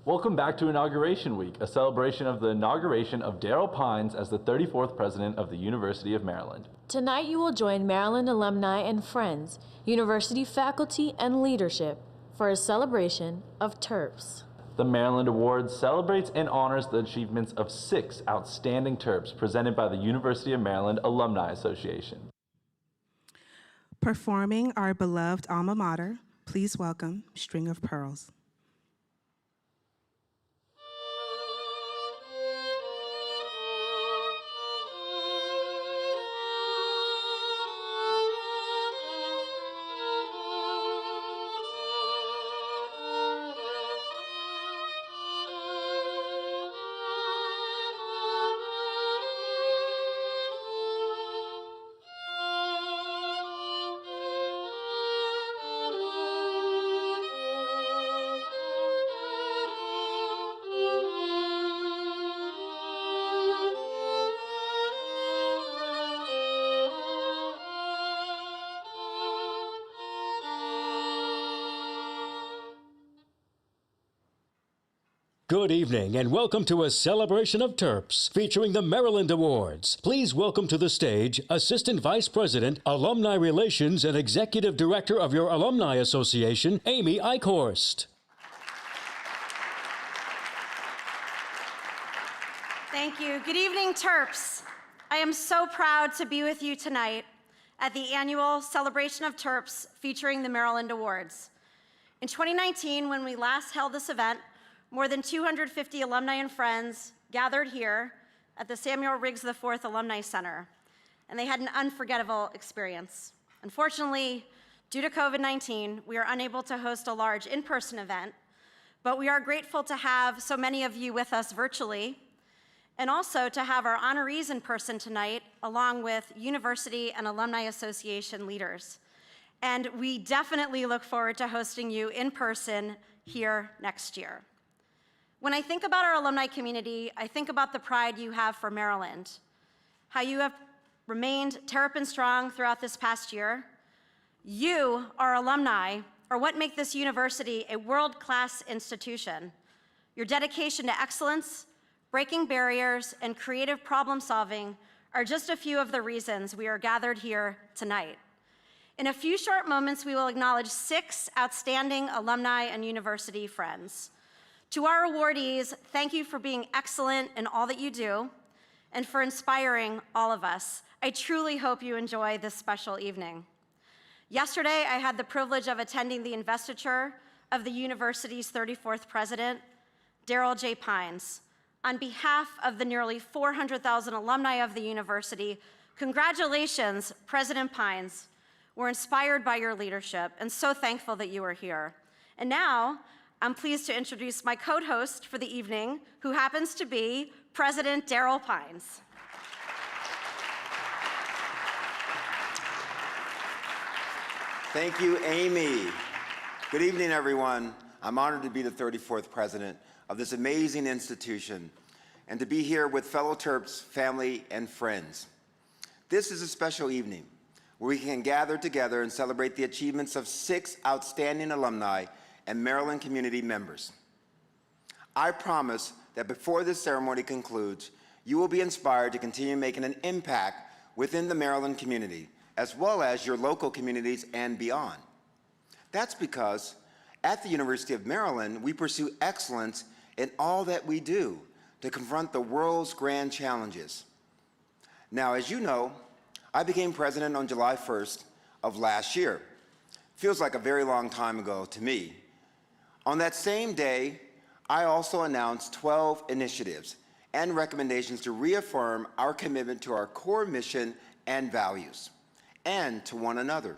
Welcome back to Inauguration Week, a celebration of the inauguration of Darrell Pines as the 34th President of the University of Maryland. Tonight you will join Maryland alumni and friends, university faculty, and leadership for a celebration of Terps. The Maryland Awards celebrates and honors the achievements of 6 outstanding Terps presented by the University of Maryland Alumni Association. Performing our beloved alma mater, please welcome String of Pearls. Good evening and welcome to a celebration of Terps featuring the Maryland Awards. Please welcome to the stage Assistant Vice President, Alumni Relations and Executive Director of your Alumni Association, Amy Eichhorst. Thank you. Good evening, Terps. I am so proud to be with you tonight at the annual celebration of Terps featuring the Maryland Awards. In 2019, when we last held this event, more than 250 alumni and friends gathered here at the Samuel Riggs IV Alumni Center, and they had an unforgettable experience. Unfortunately, due to COVID-19, we are unable to host a large in-person event, but we are grateful to have so many of you with us virtually, and also to have our honorees in person tonight, along with University and Alumni Association leaders. And we definitely look forward to hosting you in person here next year. When I think about our alumni community, I think about the pride you have for Maryland, how you have remained Terrapin strong throughout this past year. You, our alumni, are what make this university a world-class institution. Your dedication to excellence, breaking barriers, and creative problem solving are just a few of the reasons we are gathered here tonight. In a few short moments, we will acknowledge 6 outstanding alumni and university friends. To our awardees, thank you for being excellent in all that you do and for inspiring all of us. I truly hope you enjoy this special evening. Yesterday, I had the privilege of attending the investiture of the university's 34th president, Darrell J. Pines. On behalf of the nearly 400,000 alumni of the university, congratulations, President Pines. We're inspired by your leadership and so thankful that you are here. And now, I'm pleased to introduce my co-host for the evening, who happens to be President Darrell Pines. Thank you, Amy. Good evening, everyone. I'm honored to be the 34th president of this amazing institution and to be here with fellow Terps, family, and friends. This is a special evening where we can gather together and celebrate the achievements of 6 outstanding alumni and Maryland community members. I promise that before this ceremony concludes, you will be inspired to continue making an impact within the Maryland community, as well as your local communities and beyond. That's because at the University of Maryland, we pursue excellence in all that we do to confront the world's grand challenges. Now, as you know, I became president on July 1st of last year. Feels like a very long time ago to me. On that same day, I also announced 12 initiatives and recommendations to reaffirm our commitment to our core mission and values, and to one another.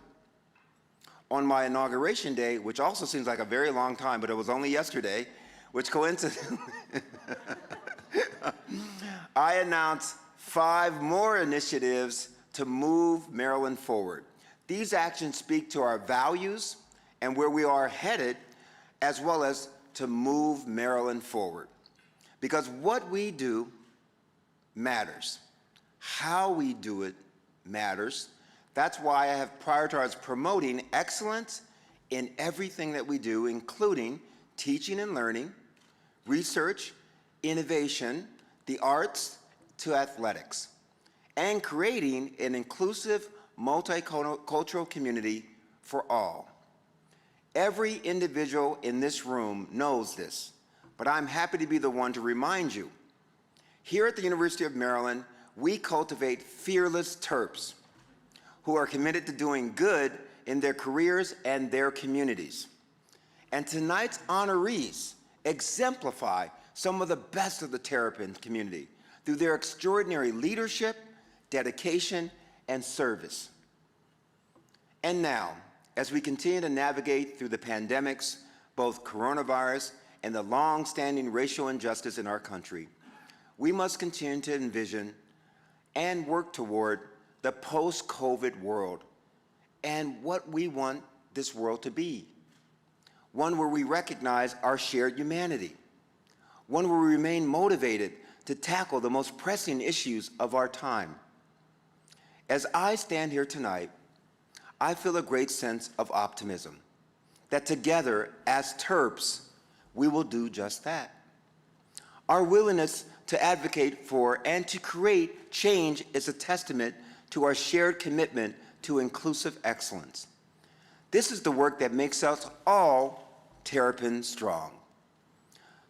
On my inauguration day, which also seems like a very long time, but it was only yesterday, which coincidentally, I announced 5 more initiatives to move Maryland forward. These actions speak to our values and where we are headed, as well as to move Maryland forward. Because what we do matters. How we do it matters. That's why I have prioritized promoting excellence in everything that we do, including teaching and learning, research, innovation, the arts to athletics, and creating an inclusive, multicultural community for all. Every individual in this room knows this, but I'm happy to be the one to remind you. Here at the University of Maryland, we cultivate fearless Terps who are committed to doing good in their careers and their communities. And tonight's honorees exemplify some of the best of the Terrapin community through their extraordinary leadership, dedication, and service. And now, as we continue to navigate through the pandemics, both coronavirus and the long-standing racial injustice in our country, we must continue to envision and work toward the post-COVID world and what we want this world to be. One where we recognize our shared humanity. One where we remain motivated to tackle the most pressing issues of our time. As I stand here tonight, I feel a great sense of optimism that together as Terps, we will do just that. Our willingness to advocate for and to create change is a testament to our shared commitment to inclusive excellence. This is the work that makes us all Terrapin strong.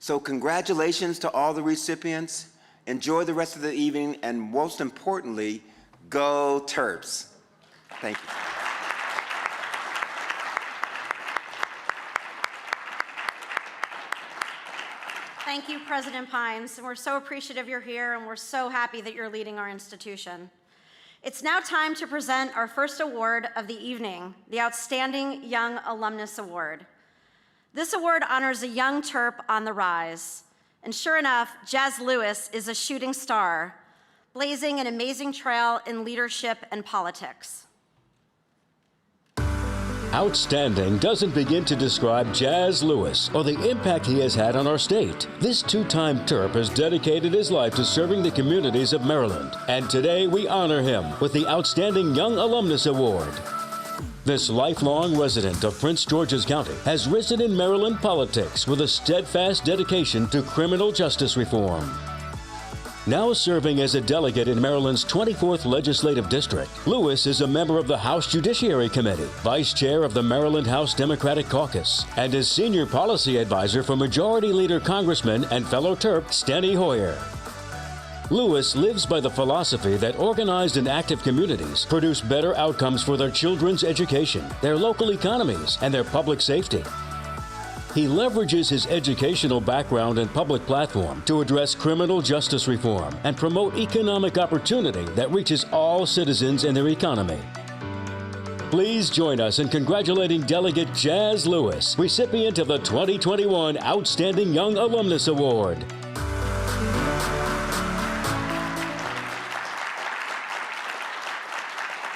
So congratulations to all the recipients. Enjoy the rest of the evening, and most importantly, go Terps. Thank you. Thank you, President Pines. And we're so appreciative you're here, and we're so happy that you're leading our institution. It's now time to present our first award of the evening, the Outstanding Young Alumnus Award. This award honors a young Terp on the rise. And sure enough, Jazz Lewis is a shooting star, blazing an amazing trail in leadership and politics. Outstanding doesn't begin to describe Jazz Lewis or the impact he has had on our state. This two-time Terp has dedicated his life to serving the communities of Maryland, and today we honor him with the Outstanding Young Alumnus Award. This lifelong resident of Prince George's County has risen in Maryland politics with a steadfast dedication to criminal justice reform. Now serving as a delegate in Maryland's 24th Legislative District, Lewis is a member of the House Judiciary Committee, vice chair of the Maryland House Democratic Caucus, and is senior policy advisor for Majority Leader Congressman and fellow Terp Steny Hoyer. Lewis lives by the philosophy that organized and active communities produce better outcomes for their children's education, their local economies, and their public safety. He leverages his educational background and public platform to address criminal justice reform and promote economic opportunity that reaches all citizens in their economy. Please join us in congratulating Delegate Jazz Lewis, recipient of the 2021 Outstanding Young Alumnus Award.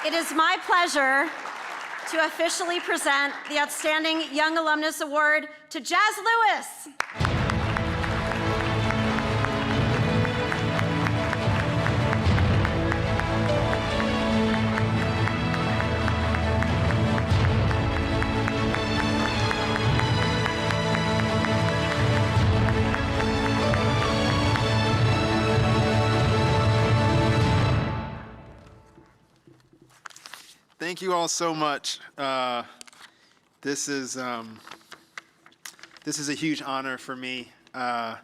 It is my pleasure to officially present the Outstanding Young Alumnus Award to Jazz Lewis. Thank you all so much. This is a huge honor for me. I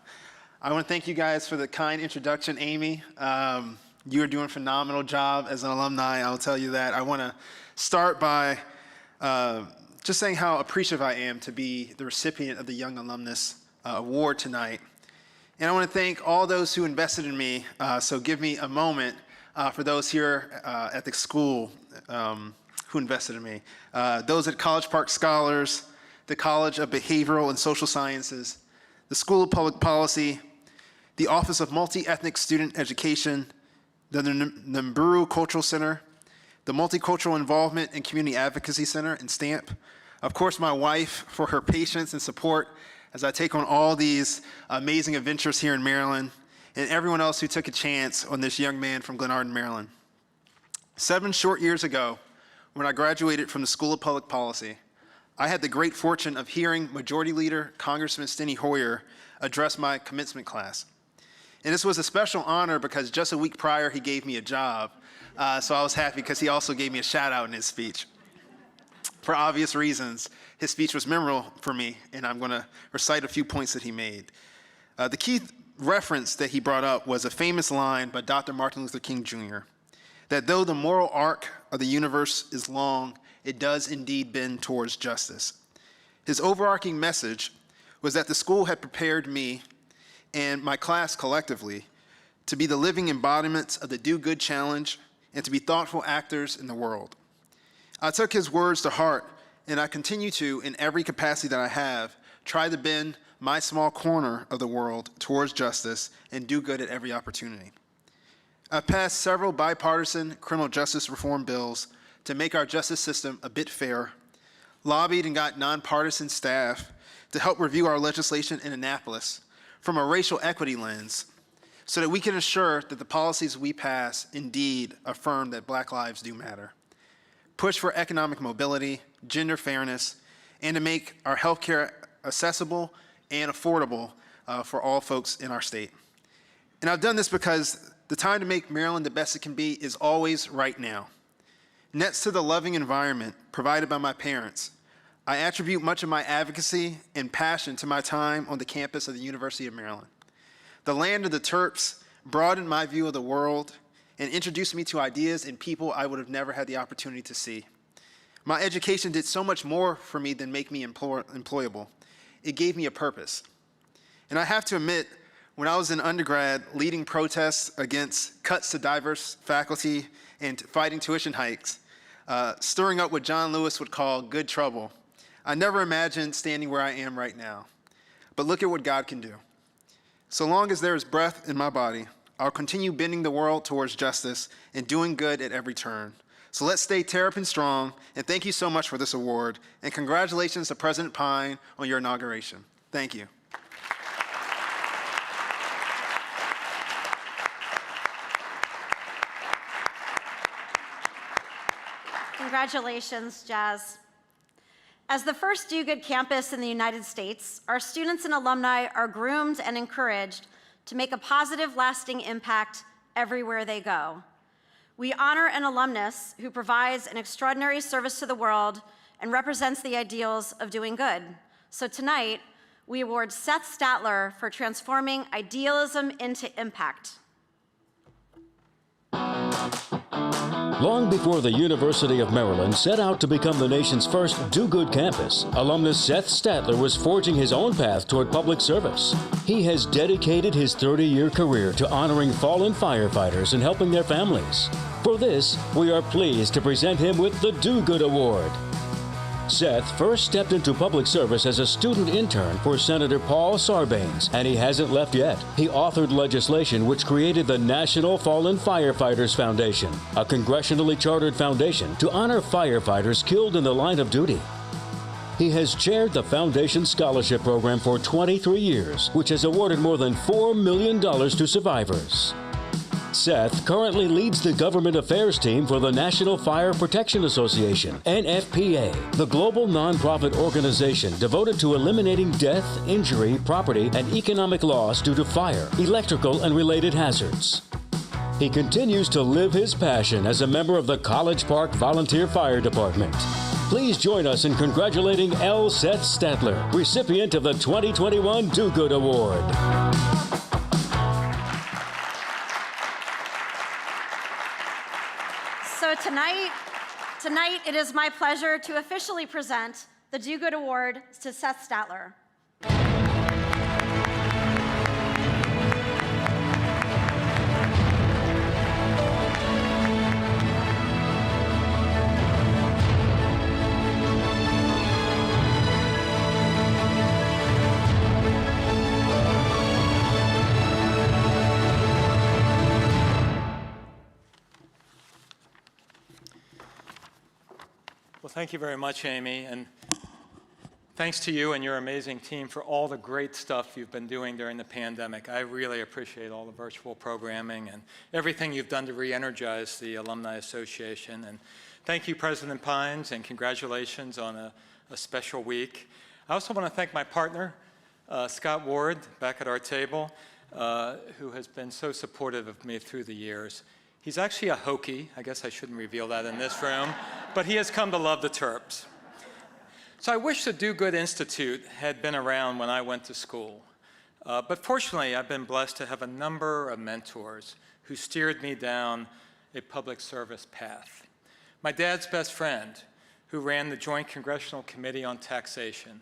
want to thank you guys for the kind introduction, Amy. You are doing a phenomenal job as an alumni, I'll tell you that. I want to start by just saying how appreciative I am to be the recipient of the Young Alumnus Award tonight. And I want to thank all those who invested in me, so give me a moment for those here at the school who invested in me. Those at College Park Scholars, the College of Behavioral and Social Sciences, the School of Public Policy, the Office of Multi-Ethnic Student Education, the Namburu Cultural Center, the Multicultural Involvement and Community Advocacy Center in STAMP. Of course, my wife for her patience and support as I take on all these amazing adventures here in Maryland, and everyone else who took a chance on this young man from Glenarden, Maryland. 7 short years ago, when I graduated from the School of Public Policy, I had the great fortune of hearing Majority Leader Congressman Steny Hoyer address my commencement class. And this was a special honor because just a week prior, he gave me a job. So I was happy because he also gave me a shout out in his speech. For obvious reasons, his speech was memorable for me, and I'm going to recite a few points that he made. The key reference that he brought up was a famous line by Dr. Martin Luther King Jr., that though the moral arc of the universe is long, it does indeed bend towards justice. His overarching message was that the school had prepared me and my class collectively to be the living embodiments of the Do Good Challenge and to be thoughtful actors in the world. I took his words to heart, and I continue to, in every capacity that I have, try to bend my small corner of the world towards justice and do good at every opportunity. I've passed several bipartisan criminal justice reform bills to make our justice system a bit fairer, lobbied and got nonpartisan staff to help review our legislation in Annapolis from a racial equity lens so that we can ensure that the policies we pass indeed affirm that Black lives do matter. Push for economic mobility, gender fairness, and to make our healthcare accessible and affordable for all folks in our state. And I've done this because the time to make Maryland the best it can be is always right now. Next to the loving environment provided by my parents, I attribute much of my advocacy and passion to my time on the campus of the University of Maryland. The land of the Terps broadened my view of the world and introduced me to ideas and people I would have never had the opportunity to see. My education did so much more for me than make me employable. It gave me a purpose. And I have to admit, when I was in undergrad leading protests against cuts to diverse faculty and fighting tuition hikes, stirring up what John Lewis would call good trouble, I never imagined standing where I am right now. But look at what God can do. So long as there is breath in my body, I'll continue bending the world towards justice and doing good at every turn. So let's stay Terrapin strong, and thank you so much for this award, and congratulations to President Pine on your inauguration. Thank you. Congratulations, Jazz. As the first Do Good campus in the United States, our students and alumni are groomed and encouraged to make a positive, lasting impact everywhere they go. We honor an alumnus who provides an extraordinary service to the world and represents the ideals of doing good. So tonight, we award Seth Statler for transforming idealism into impact. Long before the University of Maryland set out to become the nation's first do-good campus, alumnus Seth Statler was forging his own path toward public service. He has dedicated his 30-year career to honoring fallen firefighters and helping their families. For this, we are pleased to present him with the Do Good Award. Seth first stepped into public service as a student intern for Senator Paul Sarbanes, and he hasn't left yet. He authored legislation which created the National Fallen Firefighters Foundation, a congressionally chartered foundation to honor firefighters killed in the line of duty. He has chaired the Foundation Scholarship Program for 23 years, which has awarded more than $4 million to survivors. Seth currently leads the government affairs team for the National Fire Protection Association, NFPA, the global nonprofit organization devoted to eliminating death, injury, property, and economic loss due to fire, electrical, and related hazards. He continues to live his passion as a member of the College Park Volunteer Fire Department. Please join us in congratulating L. Seth Statler, recipient of the 2021 Do Good Award. So tonight it is my pleasure to officially present the Do Good Award to Seth Statler. Well, thank you very much, Amy, and thanks to you and your amazing team for all the great stuff you've been doing during the pandemic. I really appreciate all the virtual programming and everything you've done to re-energize the Alumni Association. And thank you, President Pines, and congratulations on a special week. I also want to thank my partner, Scott Ward, back at our table, who has been so supportive of me through the years. He's actually a Hokie. I guess I shouldn't reveal that in this room, but he has come to love the Terps. So I wish the Do Good Institute had been around when I went to school. But fortunately, I've been blessed to have a number of mentors who steered me down a public service path. My dad's best friend, who ran the Joint Congressional Committee on Taxation.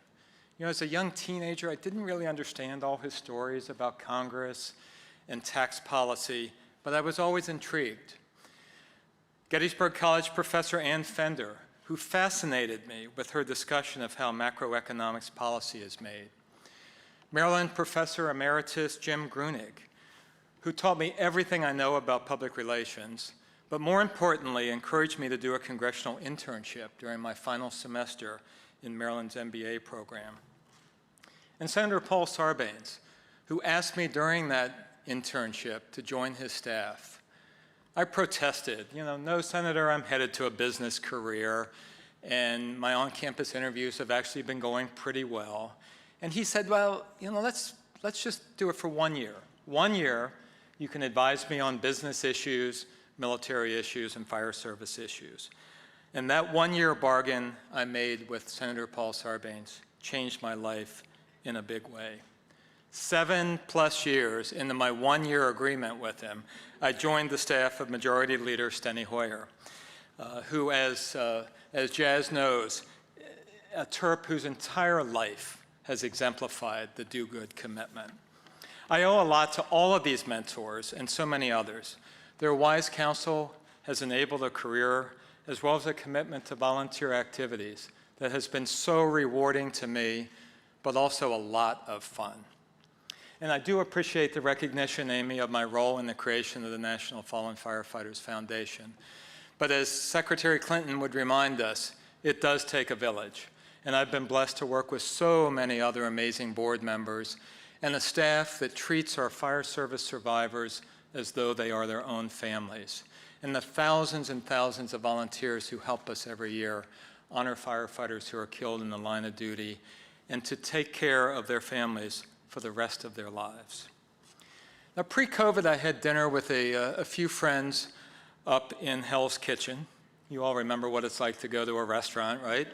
You know, as a young teenager, I didn't really understand all his stories about Congress and tax policy, but I was always intrigued. Gettysburg College professor Ann Fender, who fascinated me with her discussion of how macroeconomics policy is made. Maryland professor emeritus Jim Grunig, who taught me everything I know about public relations, but more importantly, encouraged me to do a congressional internship during my final semester in Maryland's MBA program. And Senator Paul Sarbanes, who asked me during that internship to join his staff. I protested, you know, no, Senator, I'm headed to a business career, and my on-campus interviews have actually been going pretty well. And he said, well, you know, let's just do it for 1 year. 1 year, you can advise me on business issues, military issues, and fire service issues. And that 1 year bargain I made with Senator Paul Sarbanes changed my life in a big way. 7+ years into my 1 year agreement with him, I joined the staff of Majority Leader Steny Hoyer, who, as Jazz knows, a Terp whose entire life has exemplified the do-good commitment. I owe a lot to all of these mentors and so many others. Their wise counsel has enabled a career as well as a commitment to volunteer activities that has been so rewarding to me, but also a lot of fun. And I do appreciate the recognition, Amy, of my role in the creation of the National Fallen Firefighters Foundation. But as Secretary Clinton would remind us, it does take a village. And I've been blessed to work with so many other amazing board members and a staff that treats our fire service survivors as though they are their own families. And the thousands and thousands of volunteers who help us every year honor firefighters who are killed in the line of duty and to take care of their families for the rest of their lives. Now, pre-COVID, I had dinner with a few friends up in Hell's Kitchen. You all remember what it's like to go to a restaurant, right?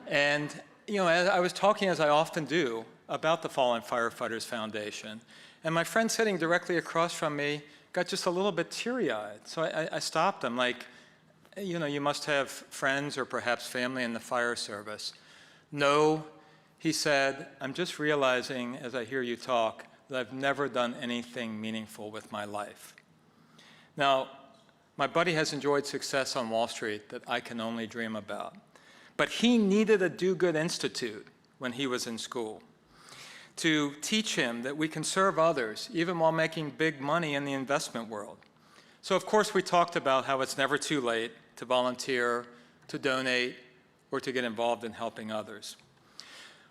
And, you know, I was talking, as I often do, about the Fallen Firefighters Foundation. And my friend sitting directly across from me got just a little bit teary-eyed. So I stopped him, like, you know, you must have friends or perhaps family in the fire service. No, he said, I'm just realizing as I hear you talk that I've never done anything meaningful with my life. Now, my buddy has enjoyed success on Wall Street that I can only dream about. But he needed a do-good institute when he was in school to teach him that we can serve others even while making big money in the investment world. So of course we talked about how it's never too late to volunteer, to donate, or to get involved in helping others.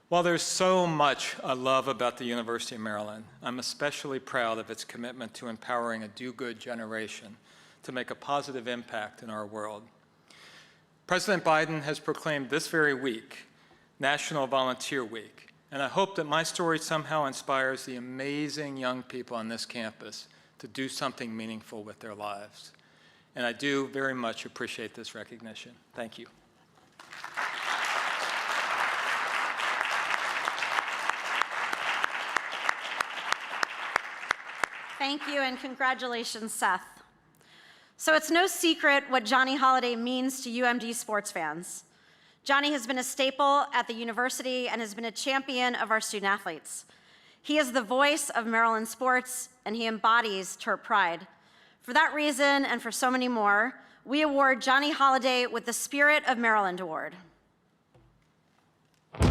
While there's so much I love about the University of Maryland, I'm especially proud of its commitment to empowering a do-good generation to make a positive impact in our world. President Biden has proclaimed this very week National Volunteer Week, and I hope that my story somehow inspires the amazing young people on this campus to do something meaningful with their lives. And I do very much appreciate this recognition. Thank you. Thank you, and congratulations, Seth. So it's no secret what Johnny Holiday means to UMD sports fans. Johnny has been a staple at the university and has been a champion of our student athletes. He is the voice of Maryland sports, and he embodies Terp pride. For that reason, and for so many more, we award Johnny Holiday with the Spirit of Maryland Award.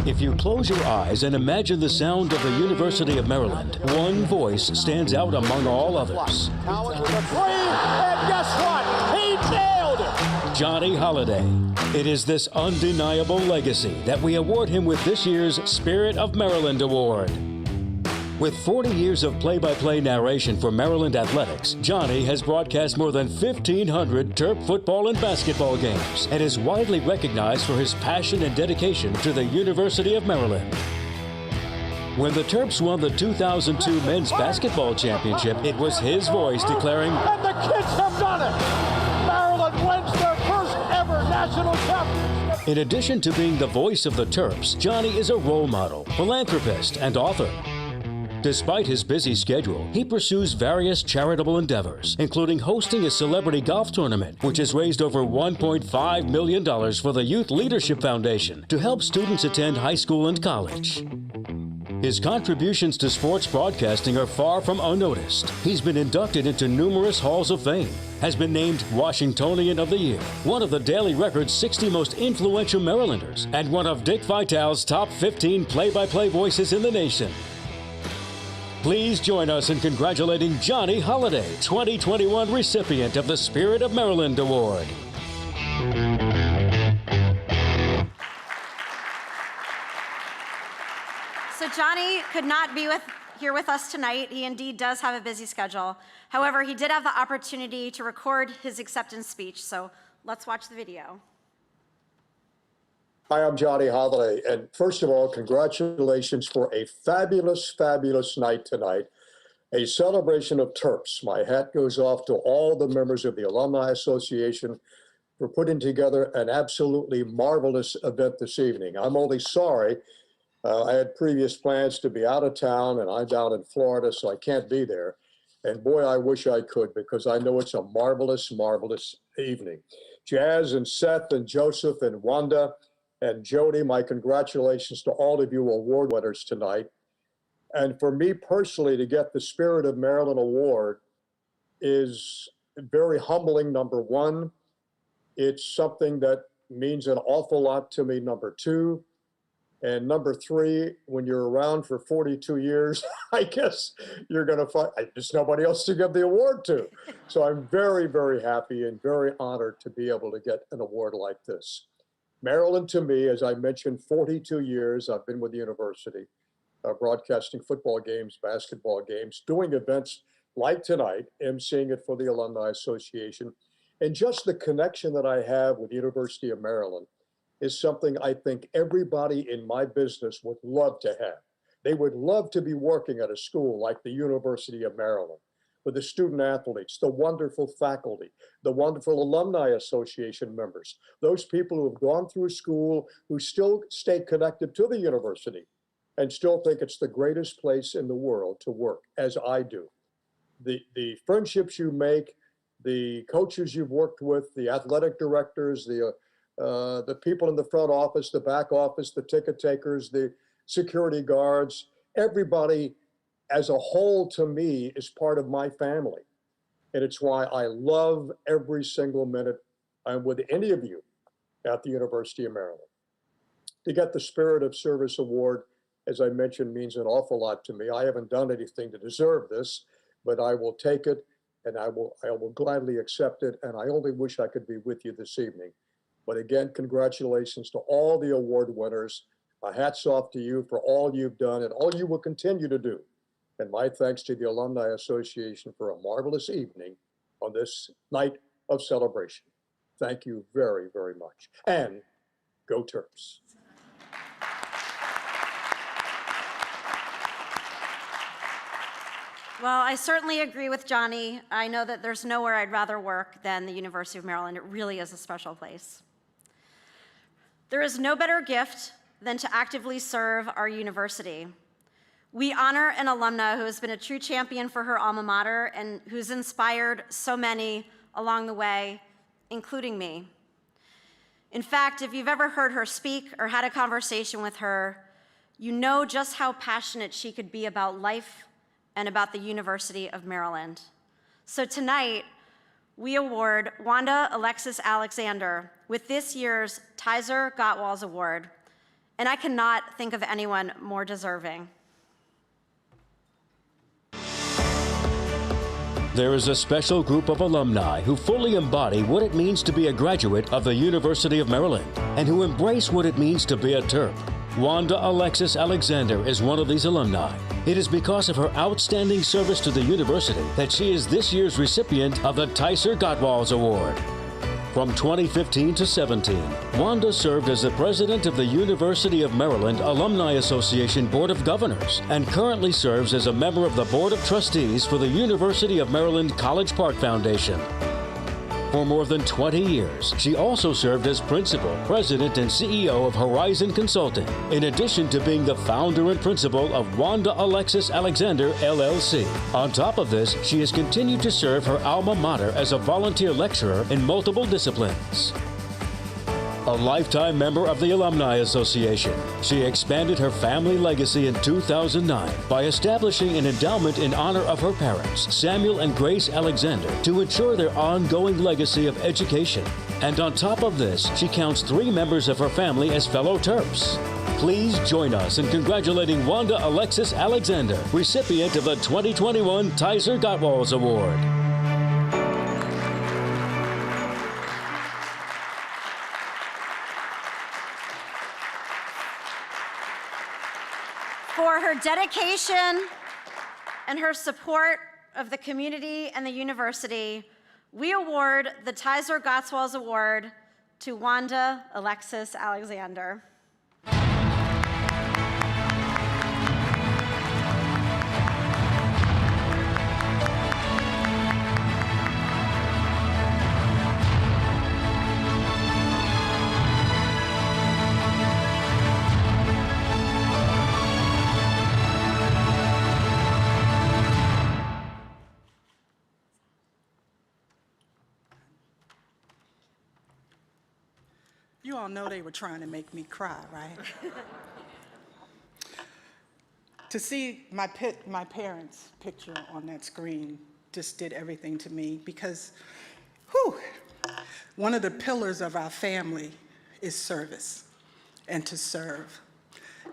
If you close your eyes and imagine the sound of the University of Maryland, one voice stands out among all others. Collins with a three, and guess what? He nailed it! Johnny Holiday. It is this undeniable legacy that we award him with this year's Spirit of Maryland Award. With 40 years of play-by-play narration for Maryland athletics, Johnny has broadcast more than 1,500 Terp football and basketball games and is widely recognized for his passion and dedication to the University of Maryland. When the Terps won the 2002 men's basketball championship, it was his voice declaring, And the kids have done it! Maryland wins their first ever national championship! In addition to being the voice of the Terps, Johnny is a role model, philanthropist, and author. Despite his busy schedule, he pursues various charitable endeavors, including hosting a celebrity golf tournament, which has raised over $1.5 million for the Youth Leadership Foundation to help students attend high school and college. His contributions to sports broadcasting are far from unnoticed. He's been inducted into numerous halls of fame, has been named Washingtonian of the Year, one of the Daily Record's 60 most influential Marylanders, and one of Dick Vitale's top 15 play-by-play voices in the nation. Please join us in congratulating Johnny Holiday, 2021 recipient of the Spirit of Maryland Award. So Johnny could not be here with us tonight. He indeed does have a busy schedule. However, he did have the opportunity to record his acceptance speech, so let's watch the video. Hi, I'm Johnny Holiday, and first of all, congratulations for a fabulous, fabulous night tonight, a celebration of Terps. My hat goes off to all the members of the Alumni Association for putting together an absolutely marvelous event this evening. I'm only sorry I had previous plans to be out of town, and I'm down in Florida, so I can't be there. And boy, I wish I could, because I know it's a marvelous, marvelous evening. Jazz and Seth and Joseph and Wanda and Jody, my congratulations to all of you award winners tonight. And for me personally, to get the Spirit of Maryland Award is very humbling, number one. It's something that means an awful lot to me, number two. And number three, when you're around for 42 years, I guess you're going to find there's nobody else to give the award to. So I'm very, very happy and very honored to be able to get an award like this. Maryland, to me, as I mentioned, 42 years I've been with the university, broadcasting football games, basketball games, doing events like tonight, emceeing it for the Alumni Association. And just the connection that I have with the University of Maryland is something I think everybody in my business would love to have. They would love to be working at a school like the University of Maryland, with the student athletes, the wonderful faculty, the wonderful Alumni Association members, those people who have gone through school, who still stay connected to the university and still think it's the greatest place in the world to work, as I do. The friendships you make, the coaches you've worked with, the athletic directors, the people in the front office, the back office, the ticket takers, the security guards, everybody as a whole, to me, is part of my family. And it's why I love every single minute I'm with any of you at the University of Maryland. To get the Spirit of Service Award, as I mentioned, means an awful lot to me. I haven't done anything to deserve this, but I will take it, and I will gladly accept it, and I only wish I could be with you this evening. But again, congratulations to all the award winners. Hats off to you for all you've done and all you will continue to do. And my thanks to the Alumni Association for a marvelous evening on this night of celebration. Thank you very, very much. And go Terps. Well, I certainly agree with Johnny. I know that there's nowhere I'd rather work than the University of Maryland. It really is a special place. There is no better gift than to actively serve our university. We honor an alumna who has been a true champion for her alma mater and who's inspired so many along the way, including me. In fact, if you've ever heard her speak or had a conversation with her, you know just how passionate she could be about life and about the University of Maryland. So tonight, we award Wanda Alexis Alexander with this year's Tizer Gottwals Award, and I cannot think of anyone more deserving. There is a special group of alumni who fully embody what it means to be a graduate of the University of Maryland and who embrace what it means to be a Terp. Wanda Alexis Alexander is one of these alumni. It is because of her outstanding service to the university that she is this year's recipient of the Tyser Gottwals Award. From 2015 to 17, Wanda served as the president of the University of Maryland Alumni Association Board of Governors and currently serves as a member of the Board of Trustees for the University of Maryland College Park Foundation. For more than 20 years, she also served as principal, president, and CEO of Horizon Consulting, in addition to being the founder and principal of Wanda Alexis Alexander, LLC. On top of this, she has continued to serve her alma mater as a volunteer lecturer in multiple disciplines. A lifetime member of the Alumni Association, she expanded her family legacy in 2009 by establishing an endowment in honor of her parents, Samuel and Grace Alexander, to ensure their ongoing legacy of education. And on top of this, she counts 3 members of her family as fellow Terps. Please join us in congratulating Wanda Alexis Alexander, recipient of the 2021 Tyser Gottwals Award. For her dedication and her support of the community and the university, we award the Tyser Gottwals Award to Wanda Alexis Alexander. You all know they were trying to make me cry, right? To see my parents' picture on that screen just did everything to me because, one of the pillars of our family is service and to serve.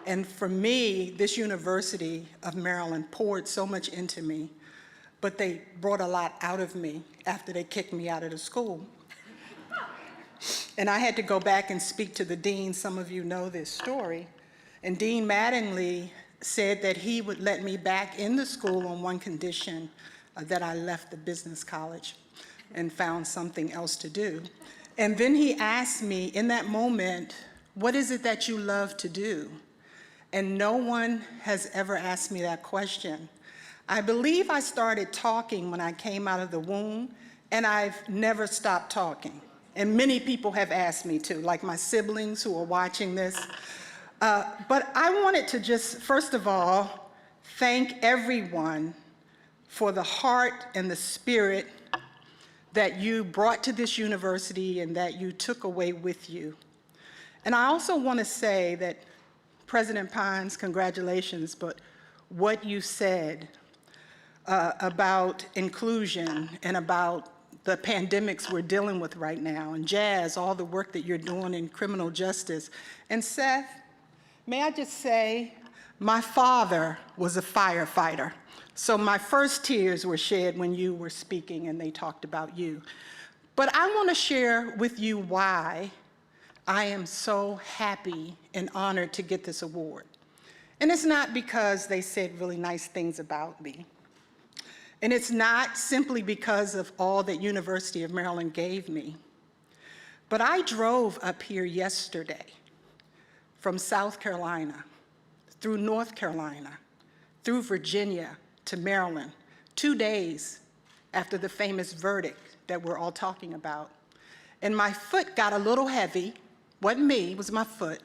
And for me, this University of Maryland poured so much into me, but they brought a lot out of me after they kicked me out of the school. And I had to go back and speak to the dean. Some of you know this story. And Dean Mattingly said that he would let me back in the school on one condition, that I left the business college and found something else to do. And then he asked me in that moment, what is it that you love to do? And no one has ever asked me that question. I believe I started talking when I came out of the womb, and I've never stopped talking. And many people have asked me to, like my siblings who are watching this. But I wanted to just, first of all, thank everyone for the heart and the spirit that you brought to this university and that you took away with you. And I also want to say that, President Pines, congratulations, but what you said about inclusion and about the pandemics we're dealing with right now, and Jazz, all the work that you're doing in criminal justice. And Seth, may I just say, my father was a firefighter. So my first tears were shed when you were speaking and they talked about you. But I want to share with you why I am so happy and honored to get this award. And it's not because they said really nice things about me. And it's not simply because of all that University of Maryland gave me. But I drove up here yesterday from South Carolina, through North Carolina, through Virginia to Maryland, 2 days after the famous verdict that we're all talking about. And my foot got a little heavy. Wasn't me, it was my foot.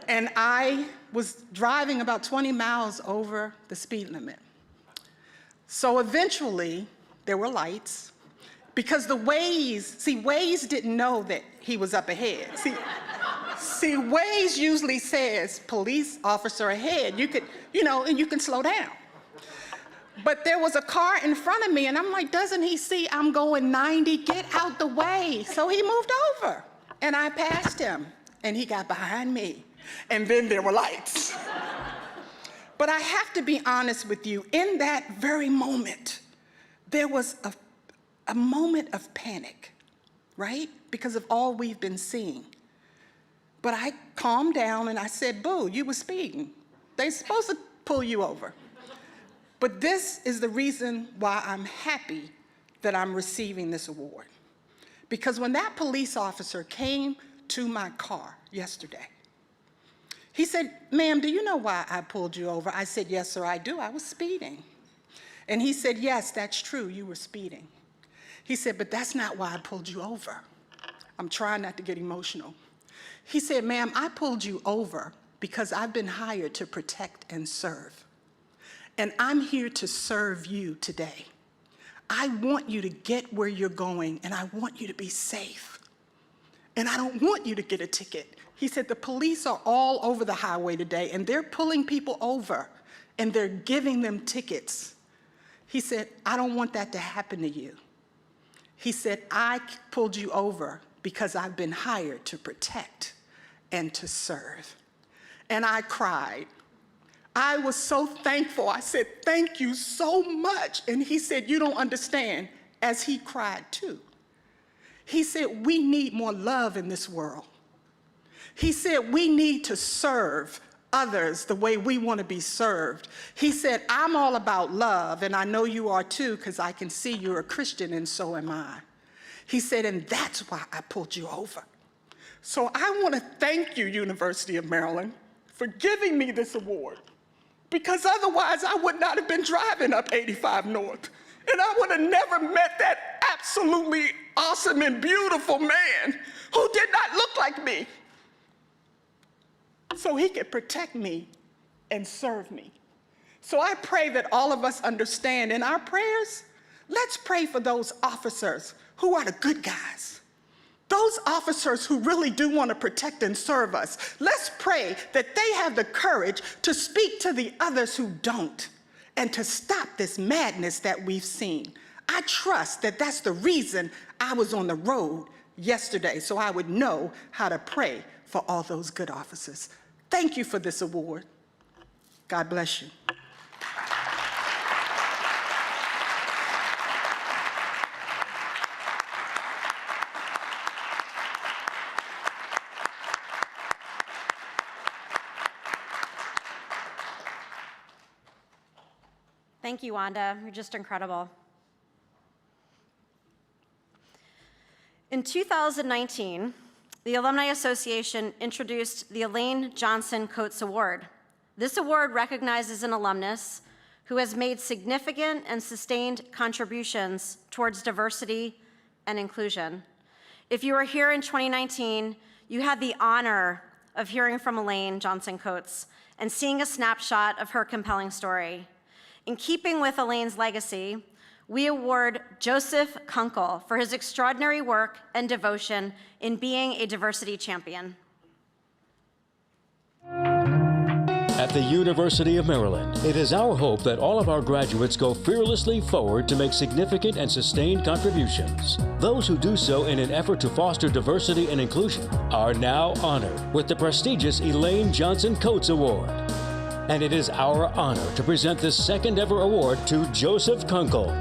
And I was driving about 20 miles over the speed limit. So eventually, there were lights, because the Waze didn't know that he was up ahead. See, Waze usually says, police officer ahead, you could, and you can slow down. But there was a car in front of me, and I'm like, doesn't he see I'm going 90? Get out the way. So he moved over, and I passed him, and he got behind me, and then there were lights. But I have to be honest with you, in that very moment, there was a moment of panic, right? Because of all we've been seeing. But I calmed down and I said, boo, you were speeding. They're supposed to pull you over. But this is the reason why I'm happy that I'm receiving this award. Because when that police officer came to my car yesterday, he said, "Ma'am, do you know why I pulled you over?" I said, "Yes, sir, I do. I was speeding." And he said, "Yes, that's true. You were speeding." He said, "But that's not why I pulled you over." I'm trying not to get emotional. He said, "Ma'am, I pulled you over because I've been hired to protect and serve. And I'm here to serve you today. I want you to get where you're going, and I want you to be safe. And I don't want you to get a ticket." He said, "The police are all over the highway today, and they're pulling people over, and they're giving them tickets." He said, "I don't want that to happen to you." He said, "I pulled you over because I've been hired to protect and to serve." And I cried. I was so thankful. I said, "Thank you so much." And he said, "You don't understand," as he cried too. He said, "We need more love in this world." He said, "We need to serve others the way we want to be served." He said, "I'm all about love, and I know you are too, because I can see you're a Christian, and so am I." He said, "And that's why I pulled you over." So I want to thank you, University of Maryland, for giving me this award, because otherwise I would not have been driving up 85 North, and I would have never met that absolutely awesome and beautiful man who did not look like me, so he could protect me and serve me. So I pray that all of us understand in our prayers, let's pray for those officers who are the good guys, those officers who really do want to protect and serve us. Let's pray that they have the courage to speak to the others who don't, and to stop this madness that we've seen. I trust that that's the reason I was on the road yesterday, so I would know how to pray for all those good officers. Thank you for this award. God bless you. Thank you, Wanda. You're just incredible. In 2019, the Alumni Association introduced the Elaine Johnson Coates Award. This award recognizes an alumnus who has made significant and sustained contributions towards diversity and inclusion. If you were here in 2019, you had the honor of hearing from Elaine Johnson Coates and seeing a snapshot of her compelling story. In keeping with Elaine's legacy, we award Joseph Kunkel for his extraordinary work and devotion in being a diversity champion. At the University of Maryland, it is our hope that all of our graduates go fearlessly forward to make significant and sustained contributions. Those who do so in an effort to foster diversity and inclusion are now honored with the prestigious Elaine Johnson Coates Award. And it is our honor to present this second ever award to Joseph Kunkel.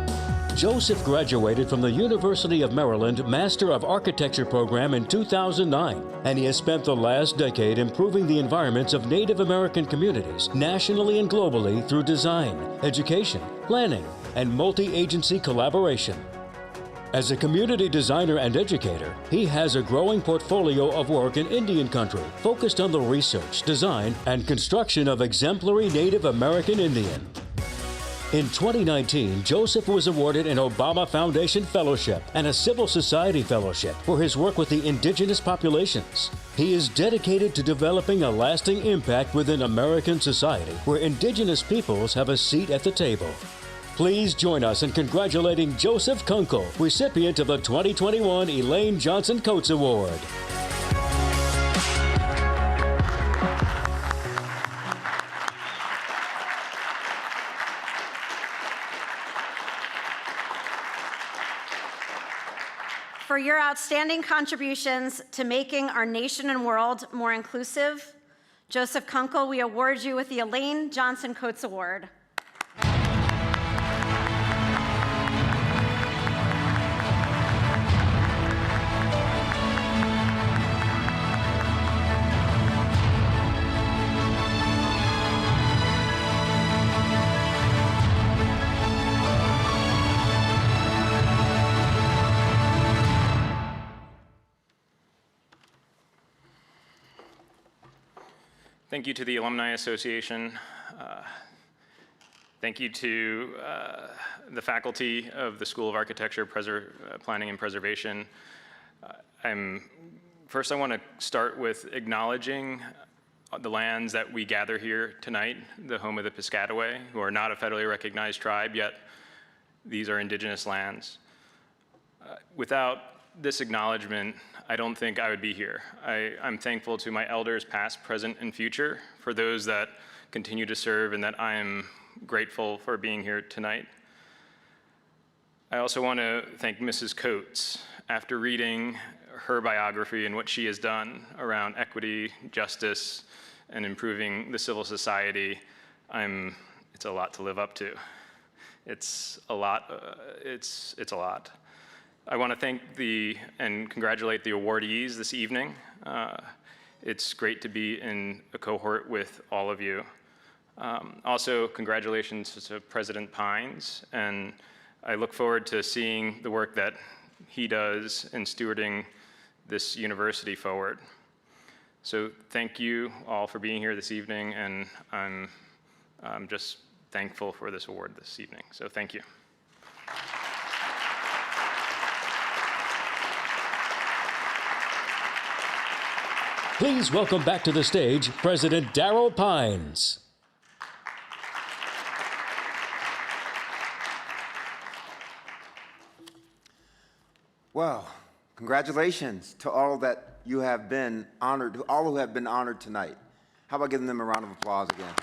Joseph graduated from the University of Maryland Master of Architecture program in 2009, and he has spent the last decade improving the environments of Native American communities nationally and globally through design, education, planning, and multi-agency collaboration. As a community designer and educator, he has a growing portfolio of work in Indian country focused on the research, design, and construction of exemplary Native American Indian. In 2019, Joseph was awarded an Obama Foundation Fellowship and a Civil Society Fellowship for his work with the indigenous populations. He is dedicated to developing a lasting impact within American society where indigenous peoples have a seat at the table. Please join us in congratulating Joseph Kunkel, recipient of the 2021 Elaine Johnson Coates Award. For your outstanding contributions to making our nation and world more inclusive, Joseph Kunkel, we award you with the Elaine Johnson Coates Award. Thank you to the Alumni Association. Thank you to the faculty of the School of Architecture, Planning and Preservation. First, I want to start with acknowledging the lands that we gather here tonight, the home of the Piscataway, who are not a federally recognized tribe, yet these are indigenous lands. Without this acknowledgement, I don't think I would be here. I'm thankful to my elders, past, present, and future, for those that continue to serve, and that I am grateful for being here tonight. I also want to thank Mrs. Coates. After reading her biography and what she has done around equity, justice, and improving the civil society, it's a lot to live up to. It's a lot. It's a lot. I want to thank and congratulate the awardees this evening. It's great to be in a cohort with all of you. Also, congratulations to President Pines, and I look forward to seeing the work that he does in stewarding this university forward. So thank you all for being here this evening, and I'm just thankful for this award this evening. So thank you. Please welcome back to the stage President Darrell Pines. Well, congratulations to all that you have been honored, to all who have been honored tonight. How about giving them a round of applause again?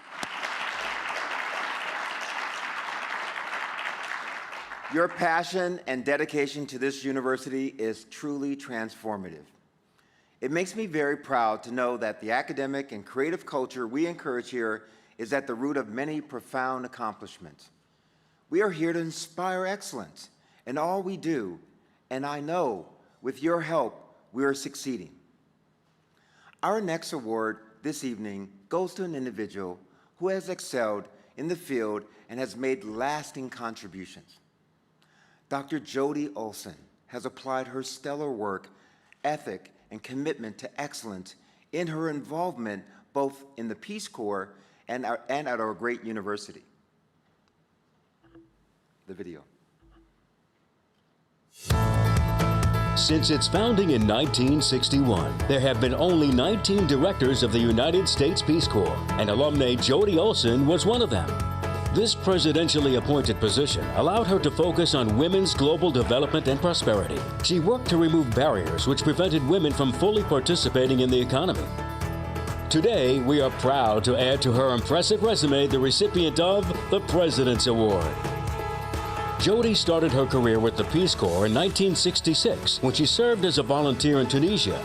Your passion and dedication to this university is truly transformative. It makes me very proud to know that the academic and creative culture we encourage here is at the root of many profound accomplishments. We are here to inspire excellence in all we do, and I know with your help, we are succeeding. Our next award this evening goes to an individual who has excelled in the field and has made lasting contributions. Dr. Jody Olson has applied her stellar work, ethic, and commitment to excellence in her involvement both in the Peace Corps and at our great university. The video. Since its founding in 1961, there have been only 19 directors of the United States Peace Corps, and alumnae Jody Olson was one of them. This presidentially appointed position allowed her to focus on women's global development and prosperity. She worked to remove barriers which prevented women from fully participating in the economy. Today, we are proud to add to her impressive resume the recipient of the President's Award. Jody started her career with the Peace Corps in 1966 when she served as a volunteer in Tunisia.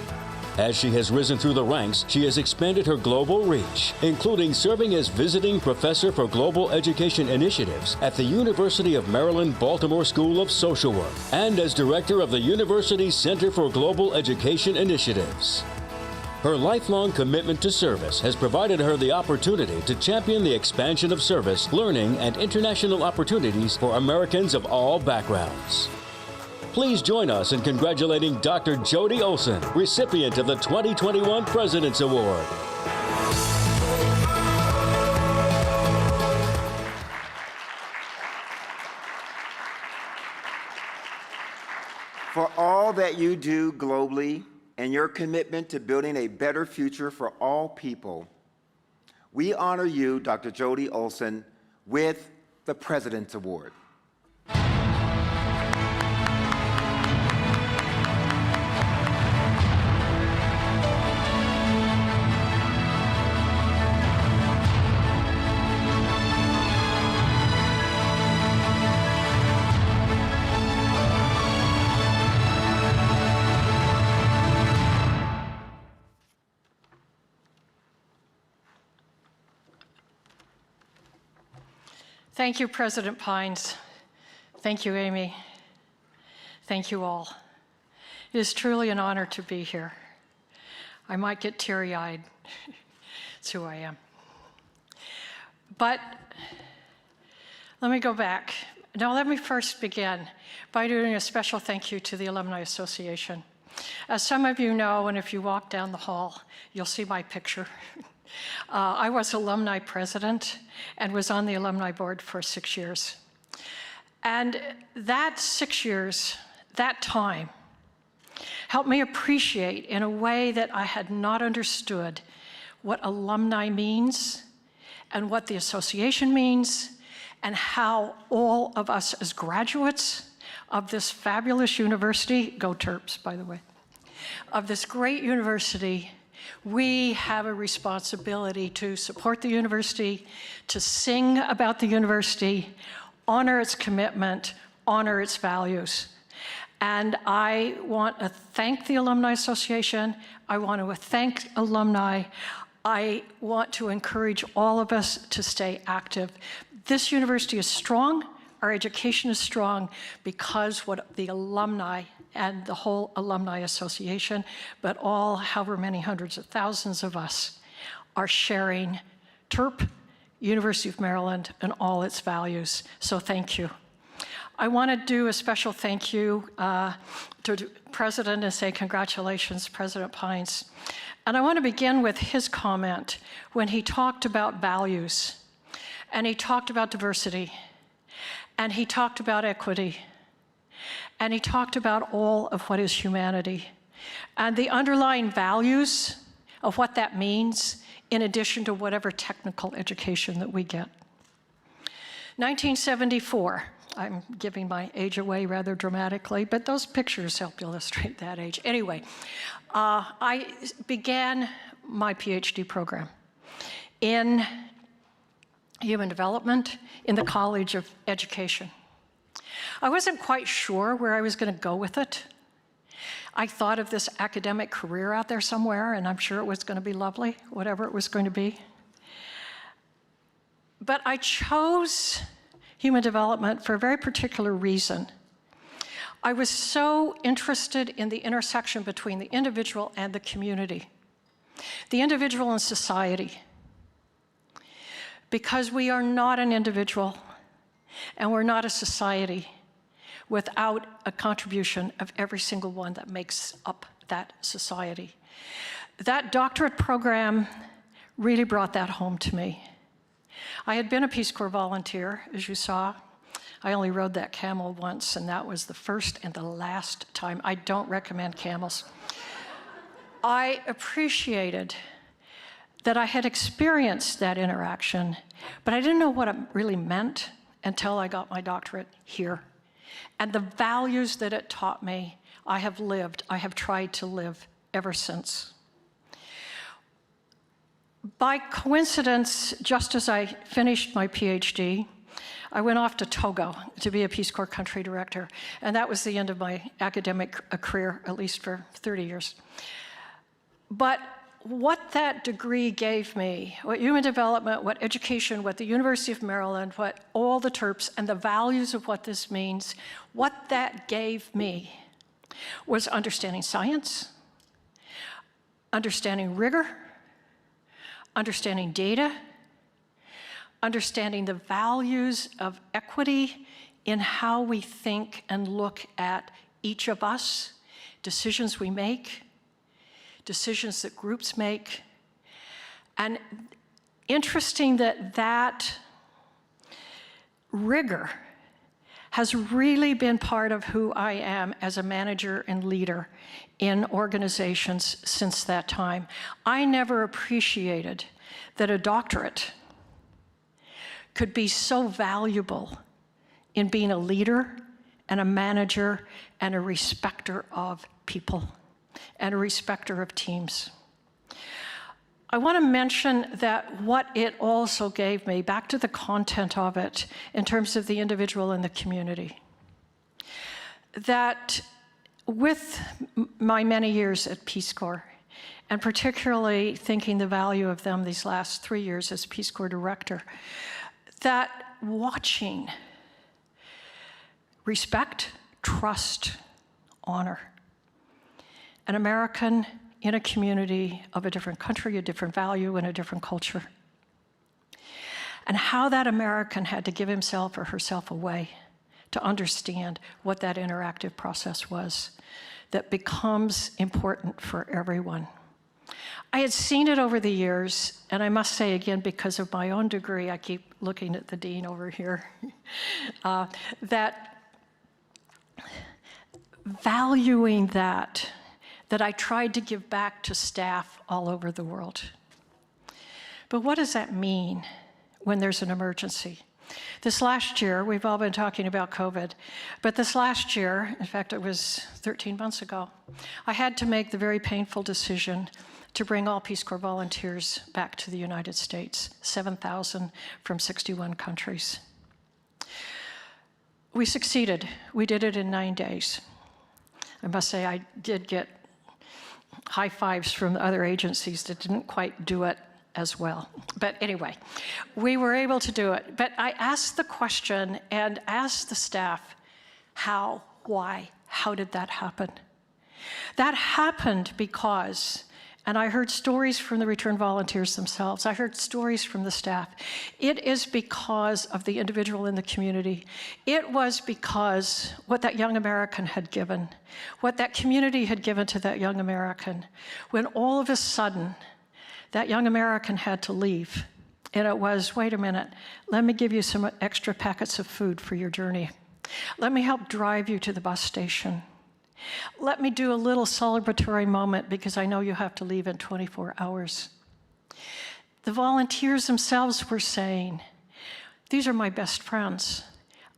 As she has risen through the ranks, she has expanded her global reach, including serving as visiting professor for global education initiatives at the University of Maryland Baltimore School of Social Work and as director of the university's Center for Global Education Initiatives. Her lifelong commitment to service has provided her the opportunity to champion the expansion of service, learning, and international opportunities for Americans of all backgrounds. Please join us in congratulating Dr. Jody Olson, recipient of the 2021 President's Award. For all that you do globally and your commitment to building a better future for all people, we honor you, Dr. Jody Olson, with the President's Award. Thank you, President Pines. Thank you, Amy. Thank you all. It is truly an honor to be here. I might get teary-eyed. It's who I am. But let me go back. Now let me first begin by doing a special thank you to the Alumni Association. As some of you know, and if you walk down the hall, you'll see my picture. I was alumni president and was on the alumni board for 6 years. And that 6 years, that time, helped me appreciate in a way that I had not understood what alumni means and what the association means and how all of us as graduates of this fabulous university, go Terps, by the way, of this great university, we have a responsibility to support the university, to sing about the university, honor its commitment, honor its values. And I want to thank the Alumni Association. I want to thank alumni. I want to encourage all of us to stay active. This university is strong, our education is strong because what the alumni and the whole Alumni Association, but all however many hundreds of thousands of us are sharing TERP, University of Maryland, and all its values. So thank you. I want to do a special thank you to the President and say congratulations, President Pines. And I want to begin with his comment when he talked about values, and he talked about diversity, and he talked about equity, and he talked about all of what is humanity, and the underlying values of what that means in addition to whatever technical education that we get. 1974, I'm giving my age away rather dramatically, but those pictures help illustrate that age. Anyway, I began my PhD program in human development in the College of Education. I wasn't quite sure where I was going to go with it. I thought of this academic career out there somewhere, and I'm sure it was going to be lovely, whatever it was going to be. But I chose human development for a very particular reason. I was so interested in the intersection between the individual and the community, the individual and society, because we are not an individual and we're not a society without a contribution of every single one that makes up that society. That doctorate program really brought that home to me. I had been a Peace Corps volunteer, as you saw. I only rode that camel once, and that was the first and the last time. I don't recommend camels. I appreciated that I had experienced that interaction, but I didn't know what it really meant until I got my doctorate here. And the values that it taught me, I have lived, I have tried to live ever since. By coincidence, just as I finished my PhD, I went off to Togo to be a Peace Corps country director, and that was the end of my academic career, at least for 30 years. But what that degree gave me, what human development, what education, what the University of Maryland, what all the TERPs and the values of what this means, what that gave me was understanding science, understanding rigor, understanding data, understanding the values of equity in how we think and look at each of us, decisions we make, decisions that groups make. And interesting that that rigor has really been part of who I am as a manager and leader in organizations since that time. I never appreciated that a doctorate could be so valuable in being a leader and a manager and a respecter of people and a respecter of teams. I want to mention that what it also gave me, back to the content of it, in terms of the individual and the community, that with my many years at Peace Corps, and particularly thinking the value of them these last 3 years as Peace Corps director, that watching respect, trust, honor, an American in a community of a different country, a different value, and a different culture, and how that American had to give himself or herself away to understand what that interactive process was that becomes important for everyone. I had seen it over the years, and I must say again, because of my own degree, I keep looking at the dean over here, that valuing that I tried to give back to staff all over the world. But what does that mean when there's an emergency? This last year, we've all been talking about COVID, but this last year, in fact, it was 13 months ago, I had to make the very painful decision to bring all Peace Corps volunteers back to the United States, 7,000 from 61 countries. We succeeded. We did it in 9 days. I must say I did get high fives from other agencies that didn't quite do it as well. But anyway, we were able to do it. But I asked the question and asked the staff, how, why, how did that happen? That happened because, and I heard stories from the return volunteers themselves. I heard stories from the staff. It is because of the individual in the community. It was because what that young American had given, what that community had given to that young American, when all of a sudden, that young American had to leave. And it was, wait a minute, let me give you some extra packets of food for your journey. Let me help drive you to the bus station. Let me do a little celebratory moment because I know you have to leave in 24 hours. The volunteers themselves were saying, these are my best friends.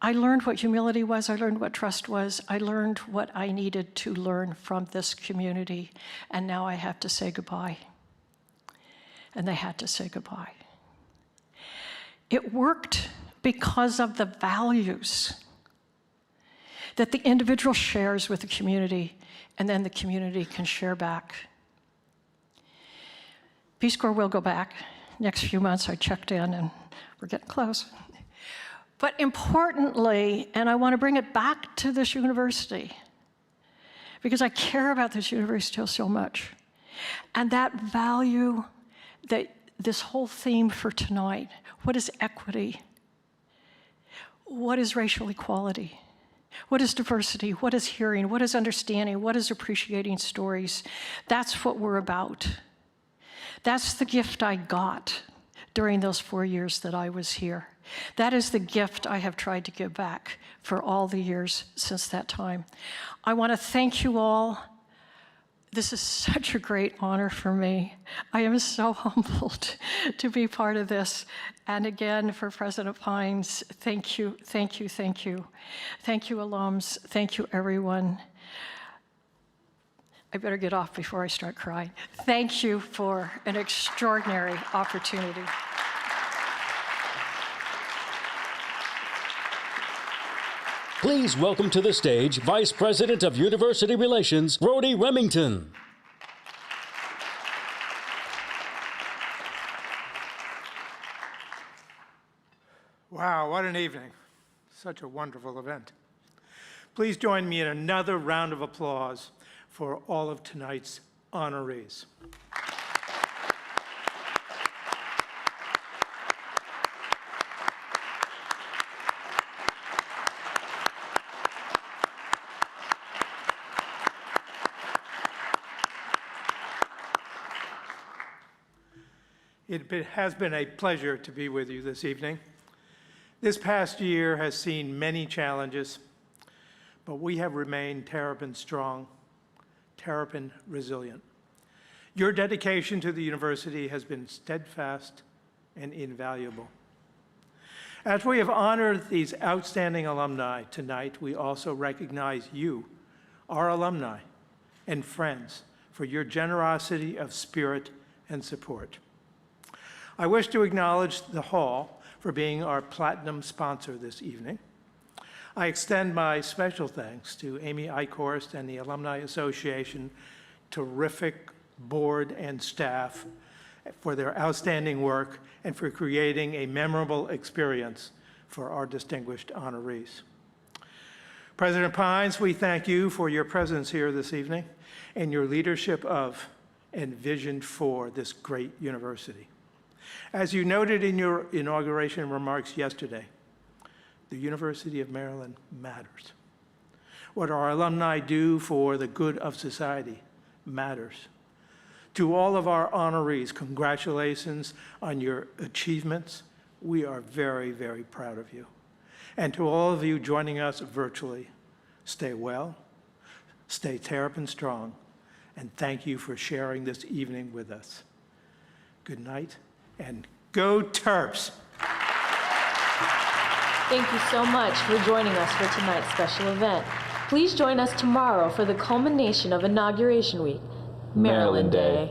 I learned what humility was. I learned what trust was. I learned what I needed to learn from this community. And now I have to say goodbye. And they had to say goodbye. It worked because of the values that the individual shares with the community, and then the community can share back. Peace Corps will go back. Next few months, I checked in, and we're getting close. But importantly, and I want to bring it back to this university, because I care about this university so much, and that value, that this whole theme for tonight, what is equity? What is racial equality? What is diversity? What is hearing? What is understanding? What is appreciating stories? That's what we're about. That's the gift I got during those 4 years that I was here. That is the gift I have tried to give back for all the years since that time. I want to thank you all. This is such a great honor for me. I am so humbled to be part of this. And again, for President Pines, thank you, thank you, thank you. Thank you, alums. Thank you, everyone. I better get off before I start crying. Thank you for an extraordinary opportunity. Please welcome to the stage Vice President of University Relations, Rhody Remington. Wow, what an evening. Such a wonderful event. Please join me in another round of applause for all of tonight's honorees. It has been a pleasure to be with you this evening. This past year has seen many challenges, but we have remained Terrapin strong, Terrapin resilient. Your dedication to the university has been steadfast and invaluable. As we have honored these outstanding alumni tonight, we also recognize you, our alumni and friends, for your generosity of spirit and support. I wish to acknowledge the Hall for being our platinum sponsor this evening. I extend my special thanks to Amy Eichhorst and the Alumni Association, terrific board and staff, for their outstanding work and for creating a memorable experience for our distinguished honorees. President Pines, we thank you for your presence here this evening and your leadership of and vision for this great university. As you noted in your inauguration remarks yesterday, the University of Maryland matters. What our alumni do for the good of society matters. To all of our honorees, congratulations on your achievements. We are very, very proud of you. And to all of you joining us virtually, stay well, stay Terrapin strong, and thank you for sharing this evening with us. Good night, and go Terps! Thank you so much for joining us for tonight's special event. Please join us tomorrow for the culmination of Inauguration Week, Maryland Day.